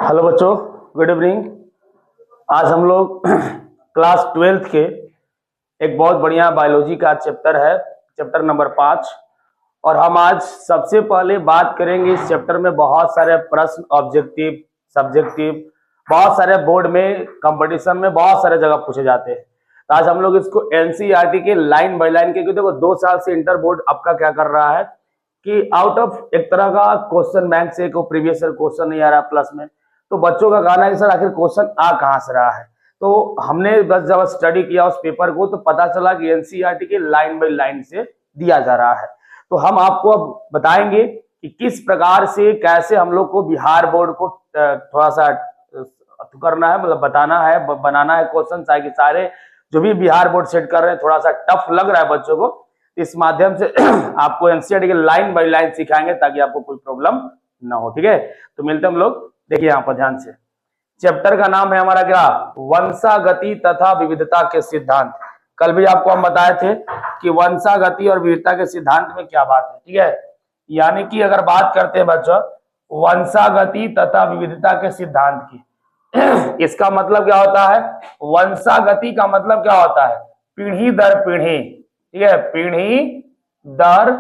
Hello बच्चों, good evening. आज हम लोग क्लास 12th के एक बहुत बढ़िया बायोलॉजी का चैप्टर है, चैप्टर नंबर 5। और हम आज सबसे पहले बात करेंगे इस चैप्टर में बहुत सारे प्रश्न, ऑब्जेक्टिव, सब्जेक्टिव, बहुत सारे बोर्ड में, कंपटीशन में बहुत सारे जगह पूछे जाते हैं। तो आज हम लोग इसको एनसीईआरटी के लाइन बाय लाइन, क्योंकि देखो 2 साल से इंटर बोर्ड आपका क्या कर रहा है कि आउट ऑफ एक तरह का क्वेश्चन बैंक से को प्रीवियस ईयर क्वेश्चन नहीं आ रहा प्लस में, तो बच्चों का कहना है कि सर आखिर क्वेश्चन आ कहां से रहा है। तो हमने बस जब स्टडी किया उस पेपर को तो पता चला कि एनसीईआरटी के लाइन बाय लाइन से दिया जा रहा है। तो हम आपको अब बताएंगे कि किस प्रकार से कैसे हम लोग को बिहार बोर्ड को थोड़ा सा करना है, मतलब बताना है, बनाना है क्वेश्चन, ताकि सारे जो भी बिहार बोर्ड सेट कर रहे हैं थोड़ा सा टफ लग रहा है बच्चों को, इस माध्यम से आपको एनसीईआरटी के लाइन बाय लाइन सिखाएंगे ताकि आपको कोई प्रॉब्लम ना हो। ठीक है, तो मिलते हैं हम लोग। देखिए यहाँ पर ध्यान से, चैप्टर का नाम है हमारा क्या, वंशागति तथा विविधता के सिद्धांत। कल भी आपको हम बताए थे कि वंशागति और विविधता के सिद्धांत में क्या बात है। ठीक है, यानी कि अगर बात करते हैं बच्चों वंशागति तथा विविधता के सिद्धांत की, इसका मतलब क्या होता है, वंशागति का मतलब क्या होता है, पीढ़ी दर पीढ़ी। ठीक है, पीढ़ी दर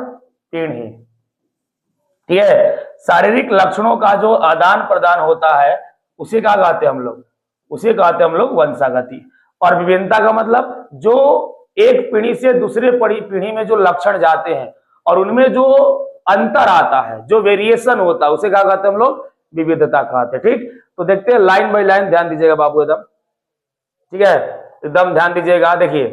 पीढ़ी। ठीक है, शारीरिक लक्षणों का जो आदान प्रदान होता है उसे क्या कहते हैं हम लोग, उसे कहते हैं हम लोग वंशागति। और विभिन्नता का मतलब जो एक पीढ़ी से दूसरे पीढ़ी में जो लक्षण जाते हैं और उनमें जो अंतर आता है, जो वेरिएशन होता है, उसे क्या कहते हैं हम लोग, विविधता कहते हैं। ठीक, तो देखते हैं लाइन बाय लाइन, ध्यान दीजिएगा बाबू एकदम। ठीक है, एकदम ध्यान दीजिएगा। देखिए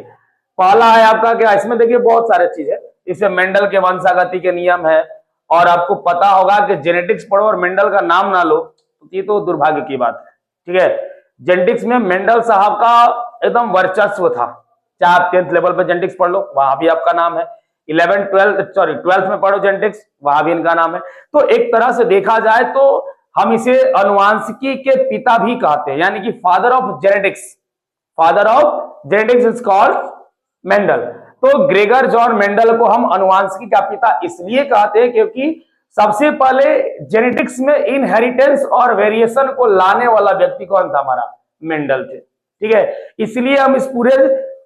पहला है आपका क्या, इसमें देखिए बहुत सारे चीज है, इसमें मेंडल के वंशागति के नियम है। और आपको पता होगा कि जेनेटिक्स पढ़ो और मेंडल का नाम ना लो, ये तो दुर्भाग्य की बात है। ठीक है, जेनेटिक्स में मेंडल साहब का एकदम वर्चस्व था, चाहे आप 10th लेवल पे जेनेटिक्स पढ़ लो, वहां भी आपका नाम है। 12th में पढ़ो जेनेटिक्स, वहां भी इनका नाम है। तो एक तरह से देखा जाए तो हम इसे अनुवांशिकी के पिता भी कहते हैं, यानी कि father of genetics. Father of genetics is called Mendel. तो ग्रेगर जॉन मेंडल को हम अनुवांशिकी का पिता इसलिए कहते हैं क्योंकि सबसे पहले जेनेटिक्स में इनहेरिटेंस और वेरिएशन को लाने वाला व्यक्ति कौन था, हमारा मेंडल थे। ठीक है, इसलिए हम इस पूरे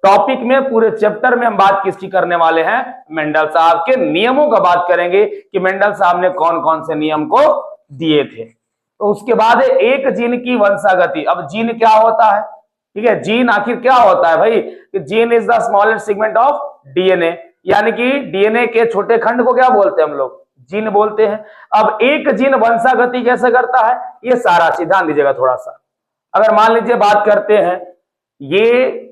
टॉपिक में, पूरे चैप्टर में हम बात किसकी करने वाले हैं, मेंडल साहब के नियमों का बात करेंगे कि मेंडल साहब ने कौन कौन से नियम को दिए थे। तो उसके बाद एक जीन की वंशागति। अब जीन क्या होता है, ठीक है, जीन आखिर क्या होता है भाई, कि gene is the smallest segment of DNA, यानी कि डीएनए के छोटे खंड को क्या बोलते हैं हम लोग, जीन बोलते हैं। अब एक जीन वंशागति कैसे करता है, ये सारा चीज ध्यान दीजिएगा थोड़ा सा। अगर मान लीजिए बात करते हैं, ये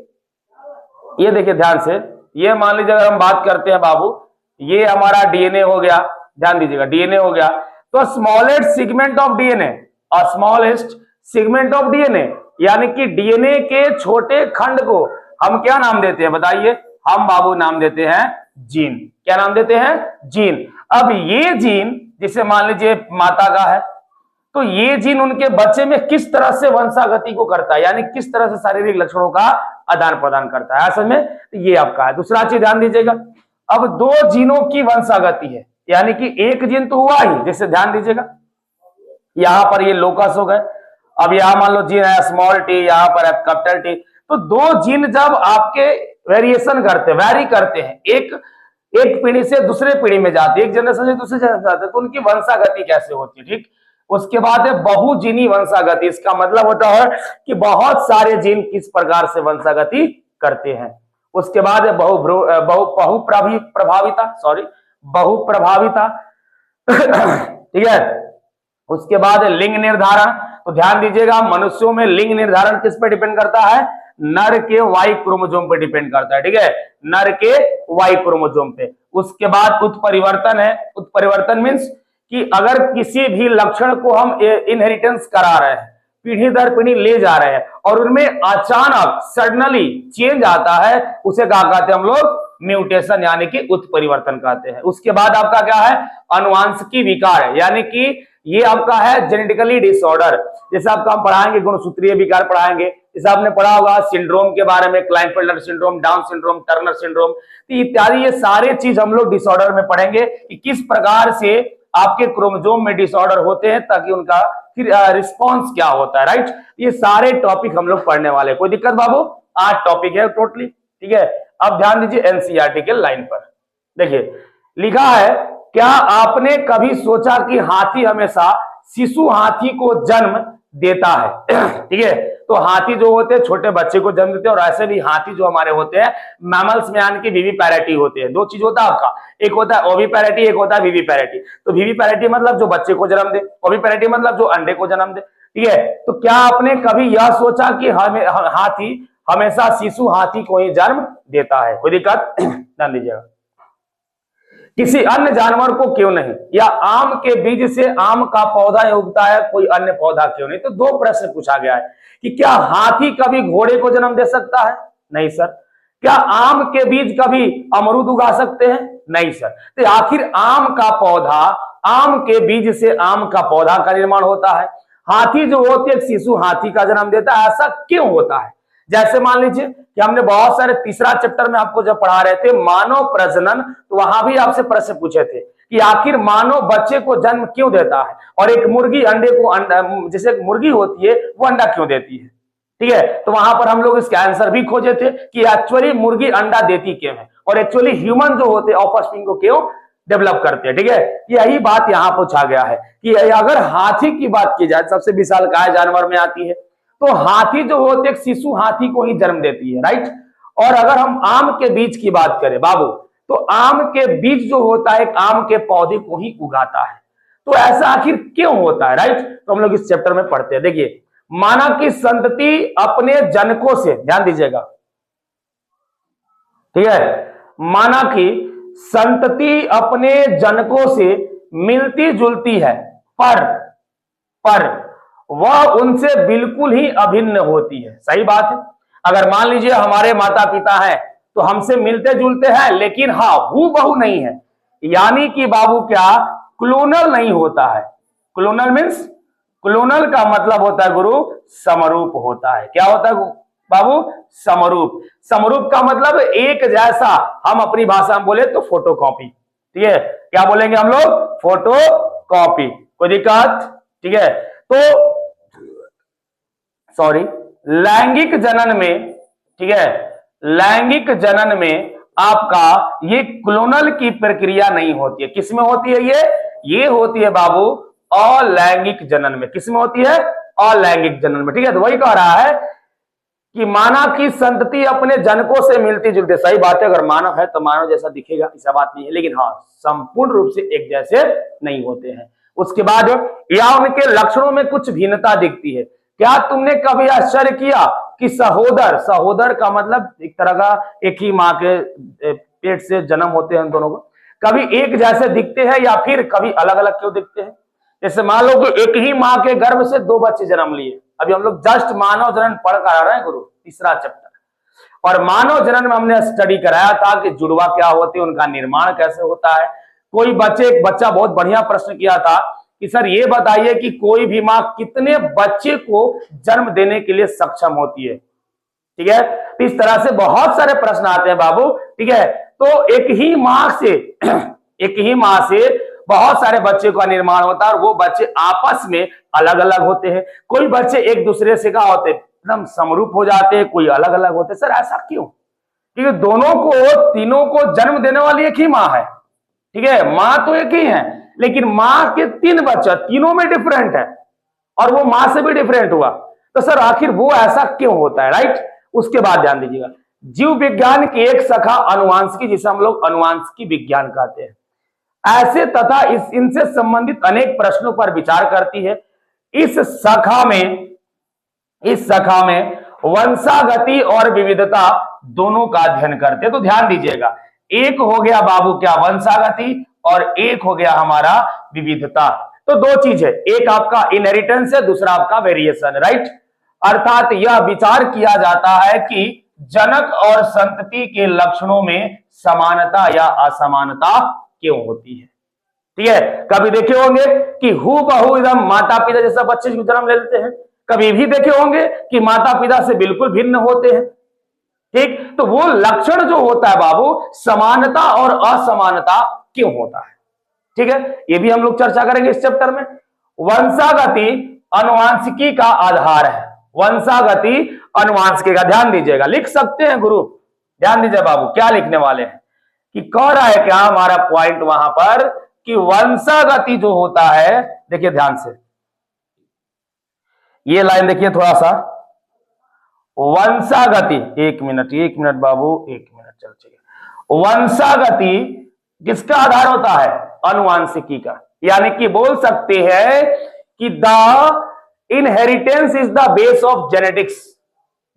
देखिए ध्यान से, ये मान लीजिए अगर हम बात करते हैं बाबू, ये हमारा डीएनए हो गया, ध्यान दीजिएगा डीएनए हो गया। तो smallest segment of DNA, smallest segment of DNA, यानी कि डीएनए के छोटे खंड को हम क्या नाम देते हैं बताइए, हम बाबू नाम देते हैं जीन। क्या नाम देते हैं, जीन। अब ये जीन जिसे मान लीजिए माता का है, तो ये जीन उनके बच्चे में किस तरह से वंशागति को करता है, यानी किस तरह से शारीरिक लक्षणों का आदान प्रदान करता है, असल में तो ये आपका है। दूसरा चीज ध्यान दीजिएगा, अब 2 जीनों की वंशागति है, यानी कि एक जीन तो हुआ ही, जैसे ध्यान दीजिएगा यहां पर ये लोकस हो गए, अब यहां मान लो जीन है स्मॉल टी, यहां पर है कैपिटल टी। तो 2 जीन जब आपके वेरिएशन करते, वैरी करते हैं, एक पीढ़ी से दूसरे पीढ़ी में जाते, एक जनरेशन से दूसरे जनरेशन जाते, तो उनकी वंशागति कैसे होती है। ठीक, उसके बाद है बहुजीनी वंशागति। इसका मतलब होता है कि बहुत सारे जीन किस प्रकार से वंशागति करते हैं। उसके बाद है बहुप्रभाविता। ठीक है, उसके बाद है लिंग निर्धारण। तो ध्यान दीजिएगा, मनुष्यों में लिंग निर्धारण किस पे डिपेंड करता है, नर के वाई क्रोमोसोम पे डिपेंड करता है। ठीक है, नर के वाई क्रोमोसोम पे। उसके बाद उत्परिवर्तन है। उत्परिवर्तन मींस कि अगर किसी भी लक्षण को हम इनहेरिटेंस करा रहे हैं, पीढ़ी दर पीढ़ी ले जा रहे हैं और उनमें अचानक सडनली चेंज आता है, उसे क्या कहते हैं हम लोग, म्यूटेशन, यानी कि उत्परिवर्तन कहते हैं। उसके बाद आपका क्या है, अनुवांशिकी विकार है, यानी कि ये आपका है जेनेटिकली डिसऑर्डर। जैसे आपका हम पढ़ाएंगे गुणसूत्रीय विकार पढ़ाएंगे, जैसे आपने पढ़ा होगा सिंड्रोम के बारे में, Klinefelter syndrome, down syndrome, Turner syndrome इत्यादि। ये सारे चीज हम लोग डिसऑर्डर में पढ़ेंगे कि किस प्रकार से आपके क्रोमोसोम में डिसऑर्डर होते हैं, ताकि उनका फिर रिस्पॉन्स क्या होता है, राइट। ये सारे टॉपिक हम लोग पढ़ने वाले हैं। कोई दिक्कत बाबू? 8 टॉपिक है टोटली, ठीक है। अब ध्यान दीजिए एनसीईआरटी के लाइन पर, देखिए लिखा है, क्या आपने कभी सोचा कि हाथी हमेशा शिशु हाथी को जन्म देता है? ठीक है, तो हाथी जो होते हैं छोटे बच्चे को जन्म देते हैं, और ऐसे भी हाथी जो हमारे होते हैं मैमल्स में यानी कि विविपैरिटी होते हैं। 2 चीज होता है आपका, एक होता है ओविपैरिटी, एक होता है विविपैरिटी। तो विविपैरिटी मतलब जो बच्चे को जन्म दे, ओविपैरिटी मतलब जो अंडे को जन्म दे, ठीक है। तो क्या आपने कभी यह सोचा कि हाथी हमेशा शिशु हाथी को ही जन्म देता है? कोई दिक्कत? ध्यान दीजिएगा, किसी अन्य जानवर को क्यों नहीं, या आम के बीज से आम का पौधा उगता है, कोई अन्य पौधा क्यों नहीं? तो 2 प्रश्न पूछा गया है कि क्या हाथी कभी घोड़े को जन्म दे सकता है? नहीं सर। क्या आम के बीज कभी अमरूद उगा सकते हैं? नहीं सर। तो आखिर आम का पौधा, आम के बीज से आम का पौधा का निर्माण होता है, हाथी जो होती है शिशु हाथी का जन्म देता है, ऐसा क्यों होता है? जैसे मान लीजिए कि हमने बहुत सारे तीसरा चैप्टर में आपको जब पढ़ा रहे थे मानव प्रजनन, तो वहां भी आपसे प्रश्न पूछे थे कि आखिर मानव बच्चे को जन्म क्यों देता है, और एक मुर्गी अंडे को अंडा, जैसे एक मुर्गी होती है वो अंडा क्यों देती है, ठीक है। तो वहां पर हम लोग इसके आंसर भी खोजे थे कि एक्चुअली मुर्गी अंडा देती क्यों है, और एक्चुअली ह्यूमन जो होते हैं ऑफस्प्रिंग को क्यों डेवलप करते हैं, ठीक है। यही बात यहां पूछा गया है कि अगर हाथी की बात की जाए, सबसे विशालकाय जानवर में आती है, तो हाथी जो होते हैं शिशु हाथी को ही जन्म देती है, राइट। और अगर हम आम के बीज की बात करें बाबू, तो आम के बीज जो होता है एक आम के पौधे को ही उगाता है। तो ऐसा आखिर क्यों होता है, राइट। तो हम लोग इस चैप्टर में पढ़ते हैं। देखिए, मानव की संतति अपने जनकों से, ध्यान दीजिएगा, ठीक है, मानव की संतति अपने जनकों से मिलती जुलती है, पर वह उनसे बिल्कुल ही अभिन्न होती है। सही बात है। अगर मान लीजिए हमारे माता पिता हैं तो हमसे मिलते जुलते हैं, लेकिन हाँ हूबहू नहीं है, यानी कि बाबू क्या क्लोनल नहीं होता है। क्लोनल मीन्स, क्लोनल का मतलब होता है गुरु समरूप होता है। क्या होता है बाबू? समरूप। समरूप का मतलब एक जैसा, हम अपनी भाषा में बोले तो फोटोकॉपी, ठीक है। क्या बोलेंगे हम लोग? फोटोकॉपी। कोई दिक्कत? ठीक है। तो सॉरी, लैंगिक जनन में, ठीक है, लैंगिक जनन में आपका ये क्लोनल की प्रक्रिया नहीं होती है। किसमें होती है ये होती है बाबू अलैंगिक जनन में। किसमें होती है? अलैंगिक जनन में, ठीक है। तो वही कह रहा है कि मानव की संतति अपने जनकों से मिलती जुलती। सही बात है, अगर मानव है तो मानव जैसा दिखेगा, ऐसा बात नहीं है, लेकिन हाँ संपूर्ण रूप से एक जैसे नहीं होते हैं। उसके बाद या उनके लक्षणों में कुछ भिन्नता दिखती है। क्या तुमने कभी आश्चर्य किया कि सहोदर, सहोदर का मतलब एक तरह का एक ही माँ के पेट से जन्म होते हैं दोनों को, कभी एक जैसे दिखते हैं या फिर कभी अलग अलग क्यों दिखते हैं? जैसे मान लो कि एक ही माँ के गर्भ से 2 बच्चे जन्म लिए। अभी हम लोग जस्ट मानव जनन पढ़ कर आ रहे हैं गुरु, तीसरा चैप्टर, और मानव जनन में हमने स्टडी कराया था कि जुड़वा क्या होते हैं, उनका निर्माण कैसे होता है। कोई एक बच्चा बहुत बढ़िया प्रश्न किया था कि सर ये बताइए कि कोई भी माँ कितने बच्चे को जन्म देने के लिए सक्षम होती है, ठीक है। तो इस तरह से बहुत सारे प्रश्न आते हैं बाबू, ठीक है। तो एक ही माँ से बहुत सारे बच्चे का निर्माण होता है, और वो बच्चे आपस में अलग अलग होते हैं। कोई बच्चे एक दूसरे से क्या होते हैं, एकदम समरूप हो जाते हैं, कोई अलग अलग होते हैं। सर ऐसा क्यों? क्योंकि दोनों को, तीनों को जन्म देने वाली एक ही माँ है, ठीक है। माँ तो एक ही है, लेकिन माँ के 3 बच्चे, तीनों में डिफरेंट है, और वो माँ से भी डिफरेंट हुआ। तो सर आखिर वो ऐसा क्यों होता है, राइट। उसके बाद ध्यान दीजिएगा, जीव विज्ञान की एक शाखा अनुवांशिकी, जिसे हम लोग अनुवांशिकी विज्ञान कहते हैं, ऐसे तथा इनसे संबंधित अनेक प्रश्नों पर विचार करती है। इस शाखा में वंशागति और विविधता दोनों का अध्ययन करते हैं। तो ध्यान दीजिएगा, एक हो गया बाबू क्या वंशागति, और एक हो गया हमारा विविधता। तो 2 चीज है, एक आपका इनहेरिटेंस है, दूसरा आपका वेरिएशन, राइट। अर्थात यह विचार किया जाता है कि जनक और संतति के लक्षणों में समानता या असमानता क्यों होती है, ठीक है। कभी देखे होंगे कि हूबहू एकदम माता पिता जैसा बच्चे जन्म ले लेते हैं, कभी भी देखे होंगे कि माता पिता से बिल्कुल भिन्न होते हैं, ठीक। तो वो लक्षण जो होता है बाबू, समानता और असमानता क्यों होता है, ठीक है, ये भी हम लोग चर्चा करेंगे इस चैप्टर में। वंशागति अनुवांशिकी का आधार है। वंशागति अनुवांशिकी का, ध्यान दीजिएगा, लिख सकते हैं गुरु, ध्यान दीजिए बाबू, क्या लिखने वाले हैं कि कह रहा है क्या हमारा पॉइंट वहां पर कि वंशागति जो होता है, देखिए ध्यान से, ये लाइन देखिए थोड़ा सा, वंशागति, एक मिनट बाबू, एक मिनट, चल चाहिए। वंशागति किसका आधार होता है? अनुवांशिकी का। यानी कि बोल सकते हैं कि the inheritance is the base of genetics.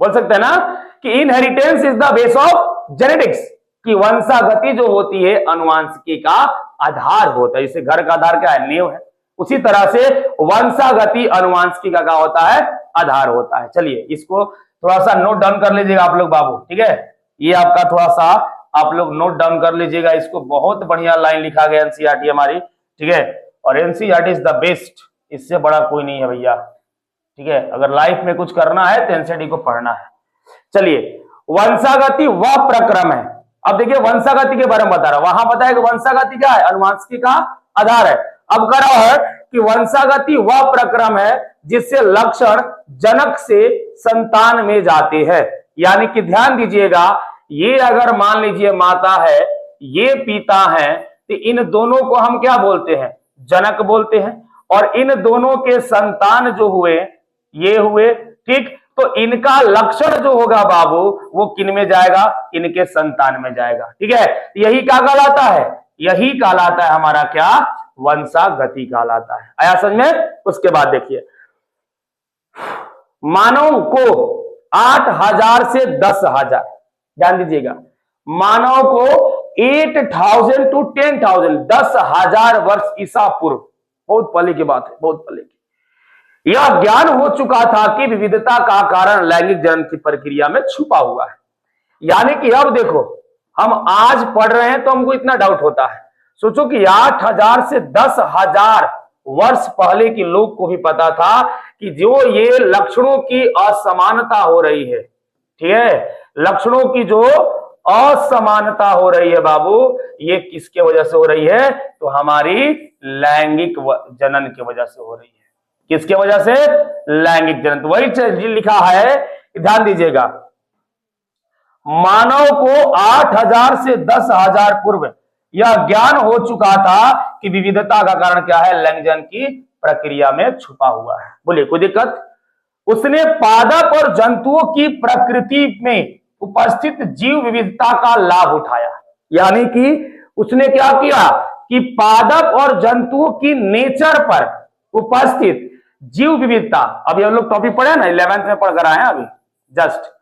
बोल सकते हैं ना कि inheritance is the base of genetics, कि वंशागति जो होती है अनुवांशिकी का आधार होता है। जैसे घर का आधार क्या है? नींव है। उसी तरह से वंशागति अनुवांशिकी का क्या होता है? आधार होता है। चलिए इसको थोड़ा सा नोट डाउन कर लीजिएगा आप लोग बाबू, ठीक है, ये आपका थोड़ा सा आप लोग नोट डाउन कर लीजिएगा इसको। बहुत बढ़िया लाइन लिखा गया एनसीईआरटी हमारी, ठीक है, और एनसीईआरटी इज द बेस्ट, इससे बड़ा कोई नहीं है भैया, ठीक है। अगर लाइफ में कुछ करना है तो एनसीईआरटी को पढ़ना है। चलिए, वंशागति वह प्रक्रम है। अब देखिए वंशागति के बारे में बता रहा, वहां बताया कि वंशागति क्या है? अनुवांशिकी का आधार है। अब कह रहा है कि वंशागति वह प्रक्रम है जिससे लक्षण जनक से संतान में जाते हैं। यानी कि ध्यान दीजिएगा, ये अगर मान लीजिए माता है, ये पिता है, तो इन दोनों को हम क्या बोलते हैं? जनक बोलते हैं। और इन दोनों के संतान जो हुए, ये हुए, ठीक, तो इनका लक्षण जो होगा बाबू वो किन में जाएगा? इनके संतान में जाएगा, ठीक है। यही क्या कहलाता है? यही कहलाता है हमारा क्या? वंशागति कहलाता है। आया समझ में? उसके बाद देखिए, मानव को 8,000 से 10,000, ध्यान दीजिएगा, मानव को 8,000 to 10,000, 10,000 वर्ष ईसा पूर्व, बहुत पहले की बात है, बहुत पहले की, यह ज्ञान हो चुका था कि विविधता का कारण लैंगिक जनन की प्रक्रिया में छुपा हुआ है। यानी कि अब देखो, हम आज पढ़ रहे हैं तो हमको इतना डाउट होता है, सोचो कि 8,000 से 10,000 वर्ष पहले के लोग को भी पता था कि जो ये लक्षणों की असमानता हो रही है, ठीक है, लक्षणों की जो असमानता हो रही है बाबू, ये किसके वजह से हो रही है? तो हमारी लैंगिक जनन की वजह से हो रही है। किसके वजह से? लैंगिक जनन। तो वही लिखा है, ध्यान दीजिएगा, मानव को 8,000 से 10,000 पूर्व यह ज्ञान हो चुका था कि विविधता का कारण क्या है? लैंगिक जनन की प्रक्रिया में छुपा हुआ है। बोलिए कोई दिक्कत? उसने पादप और जंतुओं की प्रकृति में उपस्थित जीव विविधता का लाभ उठाया। यानी कि उसने क्या किया कि पादप और जंतुओं की नेचर पर उपस्थित जीव विविधता, अभी हम लोग टॉपिक पढ़े ना, 11th में पढ़ कर आए हैं अभी जस्ट,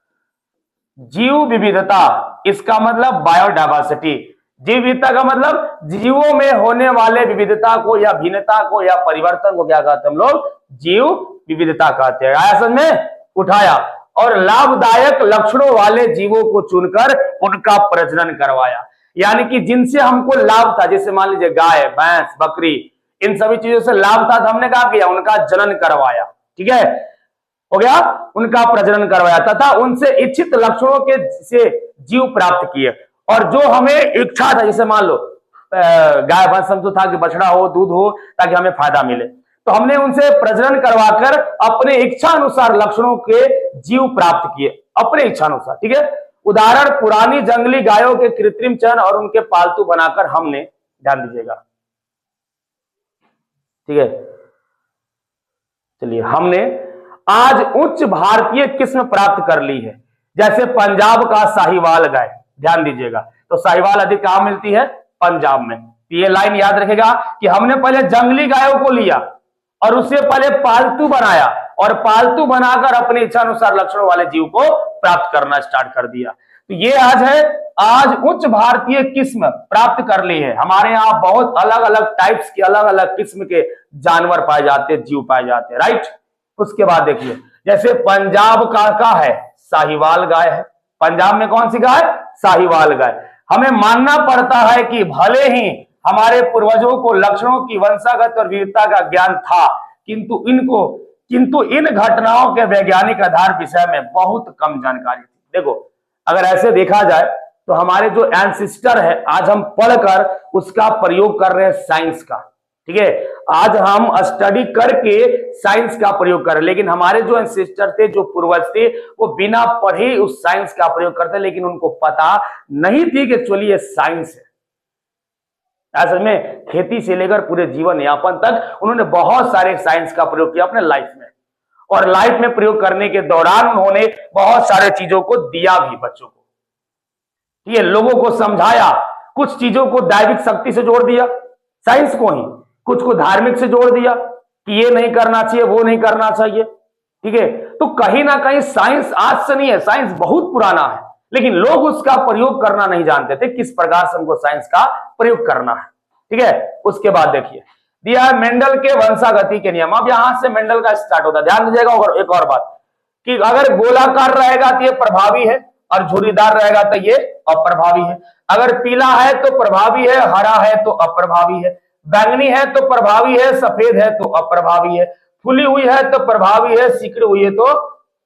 जीव विविधता, इसका मतलब बायोडाइवर्सिटी। जीव विविधता का मतलब जीवों में होने वाले विविधता को या भिन्नता को या परिवर्तन को क्या कहते हैं हम लोग? जीव विविधता कहते हैं। आया समझ में? उठाया और लाभदायक लक्षणों वाले जीवों को चुनकर उनका प्रजनन करवाया। यानी कि जिनसे हमको लाभ था, जैसे मान लीजिए गाय, भैंस, बकरी, इन सभी चीजों से लाभ था, तो हमने क्या किया? उनका जनन करवाया, ठीक है, हो गया, उनका प्रजनन करवाया तथा उनसे इच्छित लक्षणों के से जीव प्राप्त किए। और जो हमें इच्छा था, जैसे मान लो गाय भैंस समझो था कि बछड़ा हो, दूध हो, ताकि हमें फायदा मिले, तो हमने उनसे प्रजनन करवाकर अपने इच्छा अनुसार लक्षणों के जीव प्राप्त किए, अपने इच्छा अनुसार, ठीक है। उदाहरण, पुरानी जंगली गायों के कृत्रिम चयन और उनके पालतू बनाकर हमने, ध्यान दीजिएगा, ठीक है, चलिए, हमने आज उच्च भारतीय किस्म प्राप्त कर ली है। जैसे पंजाब का साहिवाल गाय, ध्यान दीजिएगा, तो साहिवाल अधिक कहां मिलती है? पंजाब में। ये लाइन याद रखेगा कि हमने पहले जंगली गायों को लिया और उससे पहले पालतू बनाया और पालतू बनाकर अपनी इच्छा अनुसार लक्षणों वाले जीव को प्राप्त करना स्टार्ट कर दिया। तो ये आज है, आज उच्च भारतीय किस्म प्राप्त कर ली है। हमारे यहाँ बहुत अलग अलग टाइप्स के, अलग अलग किस्म के जानवर पाए जाते हैं, जीव पाए जाते हैं, राइट। उसके बाद देखिए, जैसे पंजाब का है साहिवाल गाय है। पंजाब में कौन सी गाय? साहिवाल गाय। हमें मानना पड़ता है कि भले ही हमारे पूर्वजों को लक्षणों की वंशागत और विविधता का ज्ञान था, किंतु इन घटनाओं के वैज्ञानिक आधार विषय में बहुत कम जानकारी थी। देखो, अगर ऐसे देखा जाए तो हमारे जो एंसिस्टर है आज हम पढ़कर उसका प्रयोग कर रहे हैं साइंस का, ठीक है। आज हम स्टडी करके साइंस का प्रयोग कर रहे हैं, लेकिन हमारे जो एंसिस्टर थे, जो पूर्वज थे, वो बिना पढ़े उस साइंस का प्रयोग करते, लेकिन उनको पता नहीं थी कि एक्चुअली ये साइंस है। असल में खेती से लेकर पूरे जीवन यापन तक उन्होंने बहुत सारे साइंस का प्रयोग किया अपने लाइफ में, और लाइफ में प्रयोग करने के दौरान उन्होंने बहुत सारे चीजों को दिया भी बच्चों को, ये लोगों को समझाया, कुछ चीजों को दैविक शक्ति से जोड़ दिया, साइंस को ही, कुछ को धार्मिक से जोड़ दिया कि ये नहीं करना चाहिए, वो नहीं करना चाहिए, ठीक है। तो कहीं ना कहीं साइंस आज से नहीं है, साइंस बहुत पुराना है, लेकिन लोग उसका प्रयोग करना नहीं जानते थे, किस प्रकार से हमको साइंस का प्रयोग करना है, ठीक है। उसके बाद देखिए दिया है मेंडल के वंशागति के नियम। अब यहां से मेंडल का स्टार्ट होता है, ध्यान दीजिएगा। और एक और बात कि अगर गोलाकार रहेगा तो ये प्रभावी है, और झुर्रीदार रहेगा तो ये अप्रभावी है। अगर पीला है तो प्रभावी है, हरा है तो अप्रभावी है, बैंगनी है तो प्रभावी है, सफेद है तो अप्रभावी है, फूली हुई है तो प्रभावी है, सिकड़ी हुई है तो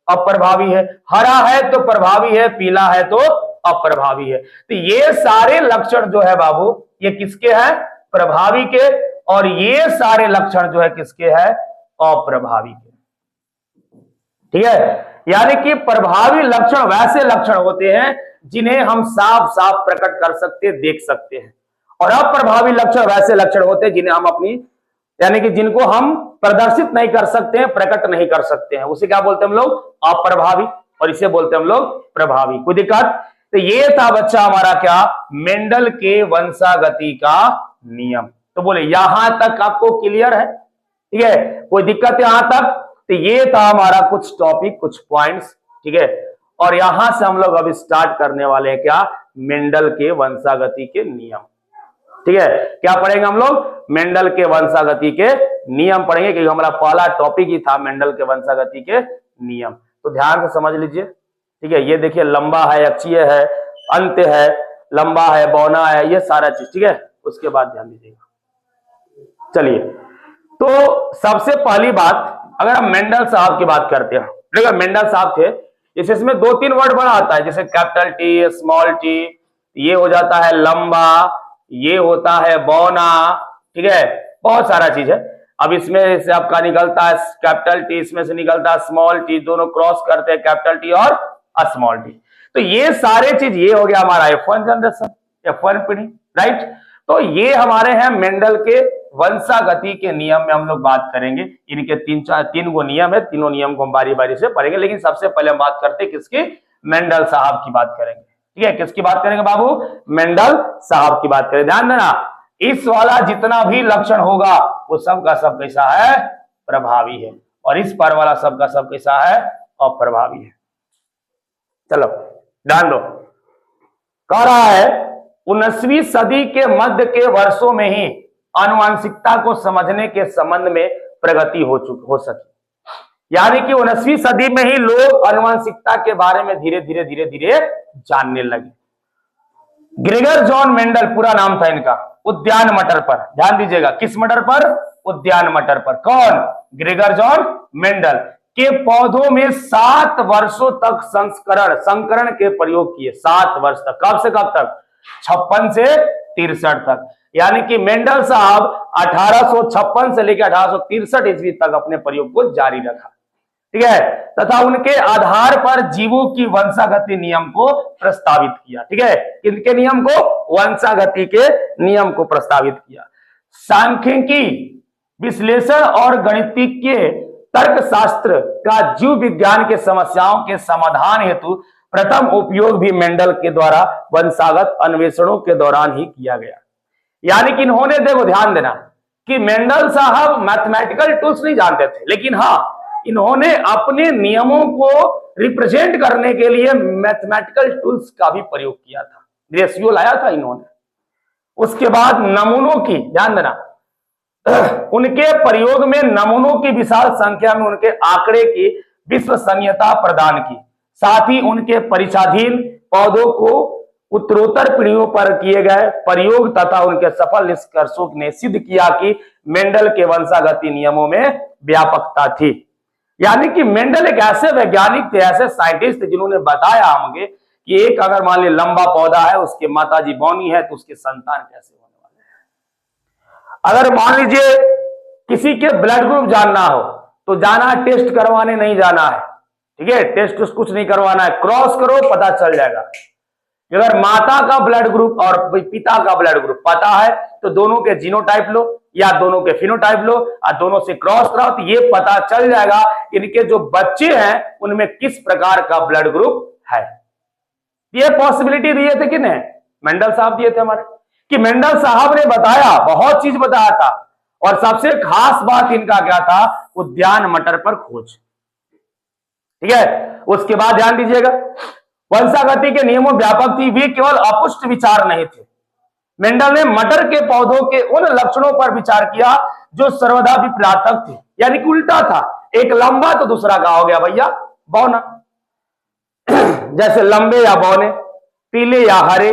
अप्रभावी है, हरा है तो प्रभावी है, पीला है तो अप्रभावी है। तो ये सारे लक्षण जो है बाबू, ये किसके हैं? प्रभावी के, और ये सारे लक्षण जो है किसके हैं? अप्रभावी के, ठीक है। यानी कि प्रभावी लक्षण वैसे लक्षण होते हैं जिन्हें हम साफ साफ प्रकट कर सकते, देख सकते हैं, और अप्रभावी लक्षण वैसे लक्षण होते हैं जिन्हें हम अपनी, यानी कि जिनको हम प्रदर्शित नहीं कर सकते हैं, प्रकट नहीं कर सकते हैं, उसे क्या बोलते हैं हम लोग? अप्रभावी, और इसे बोलते हैं हम लोग प्रभावी। कोई दिक्कत? तो ये था बच्चा हमारा क्या? मेंडल के वंशागति का नियम। तो बोले यहां तक आपको क्लियर है, ठीक है, कोई दिक्कत यहां तक? तो ये था हमारा कुछ टॉपिक, कुछ पॉइंट्स, ठीक है। और यहां से हम लोग अभी स्टार्ट करने वाले हैं क्या? मेंडल के वंशागति के नियम, ठीक है। क्या पढ़ेंगे हम लोग? मेंडल के वंशागति के नियम पढ़ेंगे, क्योंकि हमारा पहला टॉपिक ही था मेंडल के वंशागति के नियम। तो ध्यान से समझ लीजिए, ठीक है। ये देखिए लंबा है, अक्षीय है, अंत्य है, लंबा है, बौना है, ये सारा चीज, ठीक है। उसके बाद ध्यान दीजिएगा। चलिए, तो सबसे पहली बात, अगर हम मेंडल साहब की बात करते हैं, देखो मेंडल साहब थे, इसमें 2-3 वर्ड बड़ा आता है, जैसे कैपिटल टी, स्मॉल टी, ये हो जाता है लंबा, ये होता है बौना, ठीक है, बहुत सारा चीज है। अब इसमें से आपका निकलता है कैपिटल टी, इसमें से निकलता है स्मॉल टी, दोनों क्रॉस करते हैं कैपिटल टी और स्मॉल टी। तो ये सारे चीज, ये हो गया हमारा F1 जनरेशन, F1 पीढ़ी, राइट। तो ये हमारे हैं मेंडल के वंशागति के नियम में हम लोग बात करेंगे। इनके 3 गो नियम है, तीनों नियम को हम बारी बारी से पढ़ेंगे, लेकिन सबसे पहले हम बात करते हैं किसकी? मेंडल साहब की बात करेंगे, ठीक है। किसकी बात करेंगे बाबू? मेंडल साहब की बात करें। ध्यान देना, इस वाला जितना भी लक्षण होगा वो सब का सब कैसा है? प्रभावी है, और इस पर वाला सब का सब कैसा है? अप्रभावी है। चलो ध्यान दो, कह रहा है 19वीं सदी के मध्य के वर्षों में ही आनुवंशिकता को समझने के संबंध में प्रगति हो सकी। यानी कि 19वीं सदी में ही लोग आनुवंशिकता के बारे में धीरे धीरे जानने लगे। ग्रेगर जॉन मेंडल पूरा नाम था इनका, उद्यान मटर पर, ध्यान दीजिएगा, किस मटर पर? उद्यान मटर पर। कौन? ग्रेगर जॉन मेंडल के पौधों में 7 वर्षों तक संकरण के प्रयोग किए, 7 वर्ष तक। कब से कब तक? 56 से 63 तक। यानी कि मेंडल साहब 1856 से लेकर 1863 ईस्वी तक अपने प्रयोग को जारी रखा, ठीक है, तथा उनके आधार पर जीवों की वंशागति नियम को प्रस्तावित किया, ठीक है। किनके नियम को? वंशागति के नियम को प्रस्तावित किया। सांख्यिकी, विश्लेषण और गणितीय तर्कशास्त्र का जीव विज्ञान के समस्याओं के समाधान हेतु प्रथम उपयोग भी मेंडल के द्वारा वंशागत अन्वेषणों के दौरान ही किया गया। यानी कि इन्होंने, देखो ध्यान देना कि मेंडल साहब मैथमेटिकल टूल्स नहीं जानते थे, लेकिन हाँ, इन्होंने अपने नियमों को रिप्रेजेंट करने के लिए मैथमेटिकल टूल्स का भी प्रयोग किया था, रेशियो लाया था इन्होंने। उसके बाद नमूनों की, ध्यान देना, उनके प्रयोग में नमूनों की विशाल संख्या में उनके आंकड़े की विश्वसनीयता प्रदान की। साथ ही उनके परिचाधीन पौधों को उत्तरोत्तर पीढ़ियों पर किए गए प्रयोग तथा उनके सफल निष्कर्षों ने सिद्ध किया कि मेंडल के वंशागति नियमों में व्यापकता थी। यानी कि मेंडल एक ऐसे वैज्ञानिक थे, ऐसे साइंटिस्ट थे, जिन्होंने बताया हमें कि एक अगर मान लीजिए लंबा पौधा है, उसके माताजी बौनी है, तो उसके संतान कैसे होने वाले हैं। अगर मान लीजिए किसी के ब्लड ग्रुप जानना हो तो जाना है टेस्ट करवाने, नहीं जाना है, ठीक है, टेस्ट कुछ नहीं करवाना है, क्रॉस करो पता चल जाएगा। अगर माता का ब्लड ग्रुप और पिता का ब्लड ग्रुप पता है तो दोनों के जीनोटाइप लो या दोनों के फिनोटाइप लो और दोनों से क्रॉस कराओ, तो ये पता चल जाएगा इनके जो बच्चे हैं उनमें किस प्रकार का ब्लड ग्रुप है। ये पॉसिबिलिटी दिए थे किने? मेंडल साहब दिए थे हमारे, कि मेंडल साहब ने बताया, बहुत चीज बताया था, और सबसे खास बात इनका क्या था, उद्यान मटर पर खोज, ठीक है। उसके बाद ध्यान दीजिएगा, वंशागति के नियमों व्यापक थी, वे केवल अपुष्ट विचार नहीं थे। मेंडल ने मटर के पौधों के उन लक्षणों पर विचार किया जो सर्वदा विपरीतार्थक थे, यानी कि उल्टा था, एक लंबा तो दूसरा का हो गया भैया बौना, जैसे लंबे या बौने, पीले या हरे,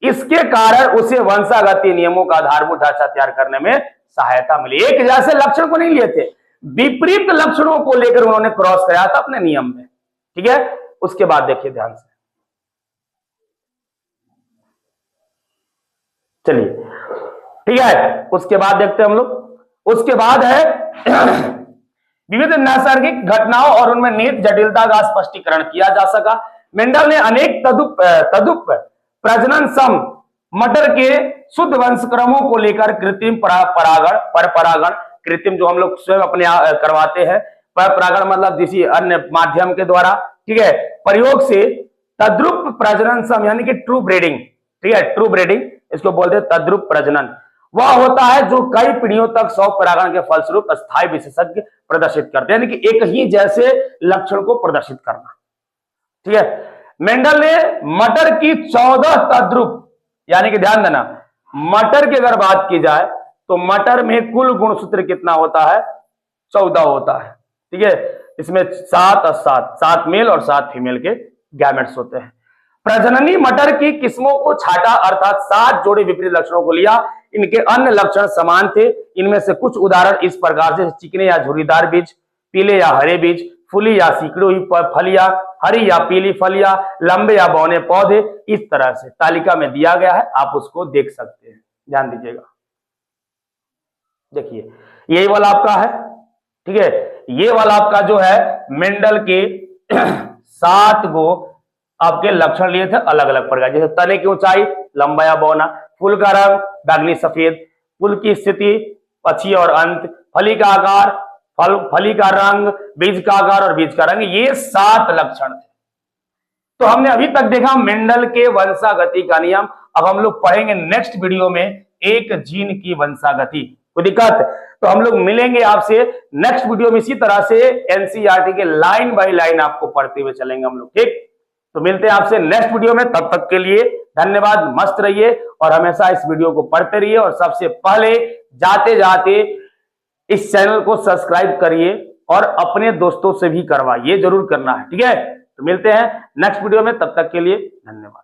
इसके कारण उसे वंशागति नियमों का आधारभूत ढांचा तैयार करने में सहायता मिली। एक जैसे लक्षण को नहीं लिए थे, विपरीत लक्षणों को लेकर उन्होंने क्रॉस कराया था अपने नियम में, ठीक है। उसके बाद देखिए ध्यान से, चलिए ठीक है, उसके बाद देखते हैं हम लोग। उसके बाद है विविध नैसर्गिक घटनाओं और उनमें निहित जटिलता का स्पष्टीकरण किया जा सका। मेंडल ने अनेक तदुप प्रजनन सम मटर के शुद्ध वंशक्रमों को लेकर कृत्रिम परागण, कृत्रिम जो हम लोग स्वयं अपने करवाते हैं, परागण मतलब किसी अन्य माध्यम के द्वारा, ठीक है, प्रयोग से तद्रुप प्रजनन सम यानी कि ट्रू ब्रीडिंग, ठीक है, ट्रू ब्रीडिंग इसको बोलते हैं तद्रुप प्रजनन, वह होता है जो कई पीढ़ियों तक 100 परागण के फलस्वरूप स्थायी विशेषज्ञ प्रदर्शित करते हैं, यानी कि एक ही जैसे लक्षण को प्रदर्शित करना, ठीक है। मेंडल ने मटर की 14 तद्रुप, यानी कि ध्यान देना, मटर की अगर बात की जाए तो मटर में कुल गुणसूत्र कितना होता है, 14 होता है, ठीक है। इसमें 7 और 7 मेल और 7 फीमेल के गैमेट्स होते हैं। प्रजननी मटर की किस्मों को छाटा, अर्थात 7 जोड़े विपरीत लक्षणों को लिया, इनके अन्य लक्षण समान थे। इनमें से कुछ उदाहरण इस प्रकार से, चिकने या झुर्रीदार बीज, पीले या हरे बीज, फूली या सिकड़ी हुई फलियां, हरी या पीली फलियां, लंबे या बौने पौधे, इस तरह से तालिका में दिया गया है, आप उसको देख सकते हैं, ध्यान दीजिएगा। देखिए यही वाला आपका है, ठीक है, ये वाला आपका जो है मेंडल के 7 गो आपके लक्षण लिए थे अलग अलग प्रकार, जैसे तने की ऊंचाई, लंबा या बौना, फूल का रंग बैंगनी सफेद, फूल की स्थिति पक्षी और अंत, फली का आकार, फली का रंग, बीज का आकार और बीज का रंग, ये 7 लक्षण थे। तो हमने अभी तक देखा मेंडल के वंशागति का नियम। अब हम लोग पढ़ेंगे नेक्स्ट वीडियो में एक जीन की वंशागति। कोई दिक्कत? तो हम लोग मिलेंगे आपसे नेक्स्ट वीडियो में, इसी तरह से एनसीईआरटी के लाइन बाय लाइन आपको पढ़ते हुए चलेंगे हम लोग, ठीक। तो मिलते हैं आपसे नेक्स्ट वीडियो में, तब तक के लिए धन्यवाद, मस्त रहिए और हमेशा इस वीडियो को पढ़ते रहिए। और सबसे पहले जाते जाते इस चैनल को सब्सक्राइब करिए और अपने दोस्तों से भी करवाइए, जरूर करना है, ठीक है। तो मिलते हैं नेक्स्ट वीडियो में, तब तक के लिए धन्यवाद।